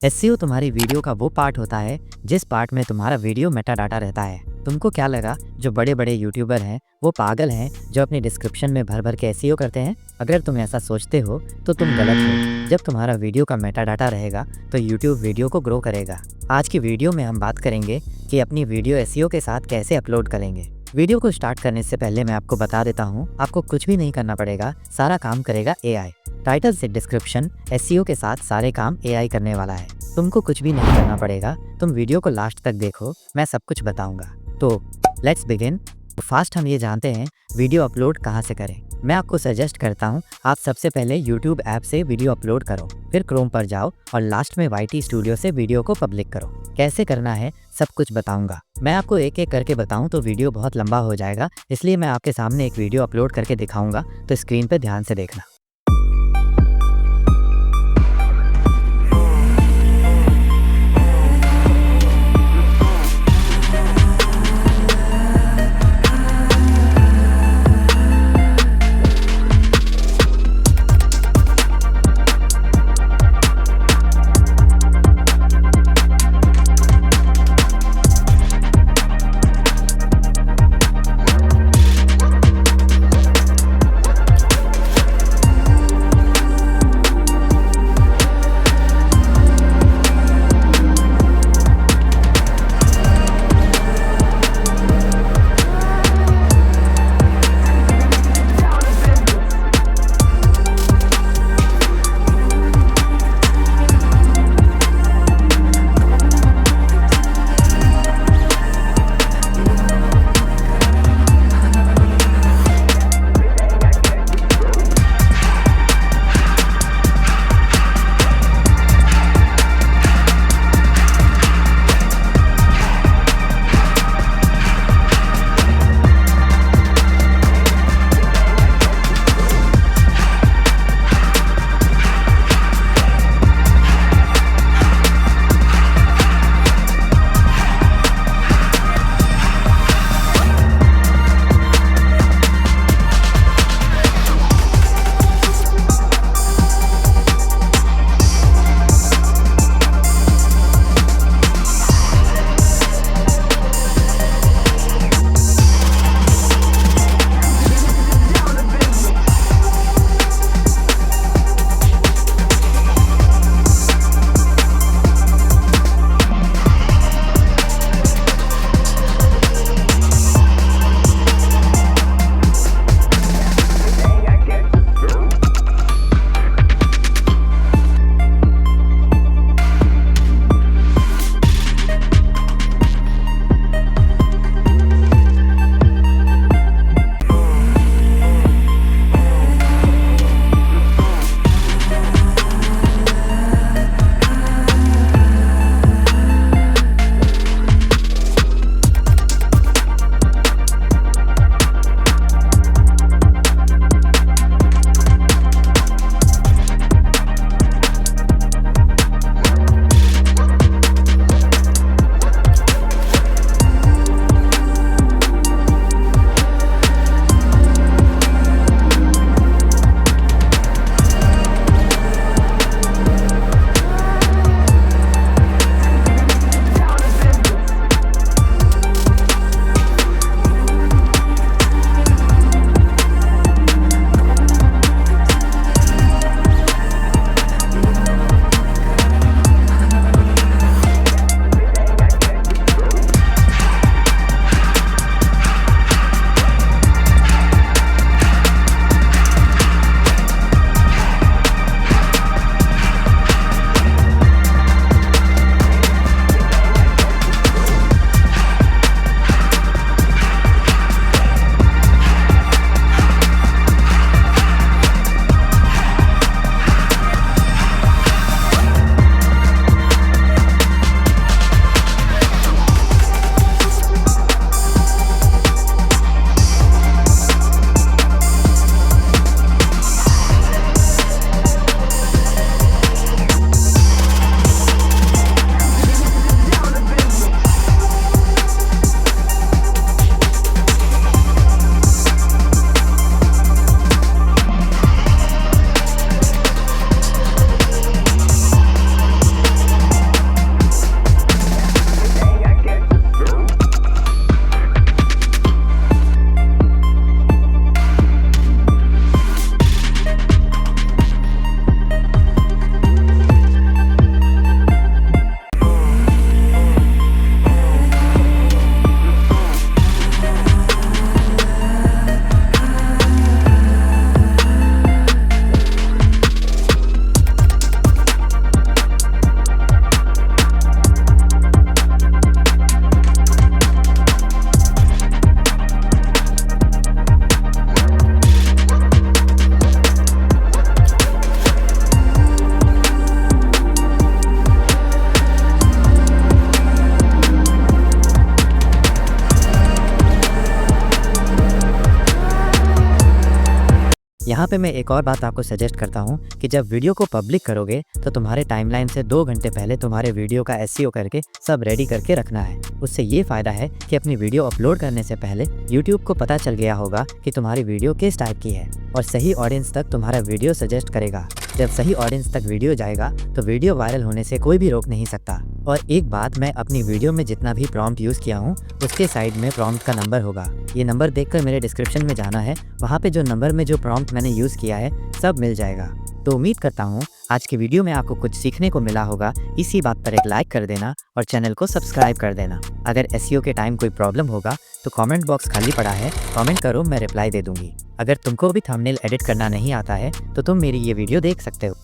SEO तुम्हारी video का वो पार्ट होता है जिस पार्ट में तुम्हारा वीडियो मेटा डाटा रहता है। तुमको क्या लगा जो बड़े बड़े यूट्यूबर हैं वो पागल हैं जो अपनी डिस्क्रिप्शन में भर भर के एसईओ करते हैं? अगर तुम ऐसा सोचते हो तो तुम गलत हो। जब तुम्हारा वीडियो का मेटा डाटा रहेगा तो यूट्यूब वीडियो को ग्रो करेगा। आज की वीडियो में हम बात करेंगे कि अपनी वीडियो एसईओ के साथ कैसे अपलोड करेंगे। वीडियो को स्टार्ट करने से पहले मैं आपको बता देता हूँ, आपको कुछ भी नहीं करना पड़ेगा, सारा काम करेगा एआई। टाइटल से डिस्क्रिप्शन एसईओ के साथ सारे काम एआई करने वाला है। तुमको कुछ भी नहीं करना पड़ेगा, तुम वीडियो को लास्ट तक देखो, मैं सब कुछ बताऊंगा। तो लेट्स बिगिन। फास्ट हम ये जानते हैं वीडियो अपलोड कहाँ से करें। मैं आपको सजेस्ट करता हूँ आप सबसे पहले यूट्यूब ऐप से वीडियो अपलोड करो, फिर क्रोम पर जाओ और लास्ट में वाईटी स्टूडियो से वीडियो को पब्लिक करो। कैसे करना है सब कुछ बताऊंगा। मैं आपको एक एक करके बताऊं तो वीडियो बहुत लंबा हो जाएगा, इसलिए मैं आपके सामने एक वीडियो अपलोड करके दिखाऊंगा, तो स्क्रीन पर ध्यान से देखना। यहाँ पे मैं एक और बात आपको सजेस्ट करता हूँ कि जब वीडियो को पब्लिक करोगे तो तुम्हारे टाइमलाइन से 2 घंटे पहले तुम्हारे वीडियो का एसईओ करके सब रेडी करके रखना है। उससे ये फायदा है कि अपनी वीडियो अपलोड करने से पहले यूट्यूब को पता चल गया होगा कि तुम्हारी वीडियो किस टाइप की है और सही ऑडियंस तक तुम्हारा वीडियो सजेस्ट करेगा। जब सही ऑडियंस तक वीडियो जाएगा तो वीडियो वायरल होने से कोई भी रोक नहीं सकता। और एक बात, मैं अपनी वीडियो में जितना भी प्रॉम्प्ट यूज़ किया हूँ उसके साइड में प्रॉम्प्ट का नंबर होगा। ये नंबर देखकर मेरे डिस्क्रिप्शन में जाना है, वहाँ पे जो नंबर में जो प्रॉम्प्ट मैंने यूज़ किया है सब मिल जाएगा। तो उम्मीद करता हूँ आज की वीडियो में आपको कुछ सीखने को मिला होगा। इसी बात पर एक लाइक कर देना और चैनल को सब्सक्राइब कर देना। अगर एसईओ के टाइम कोई प्रॉब्लम होगा तो कमेंट बॉक्स खाली पड़ा है, कमेंट करो, मैं रिप्लाई दे दूंगी। अगर तुमको भी थंबनेल एडिट करना नहीं आता है तो तुम मेरी ये वीडियो देख सकते हो।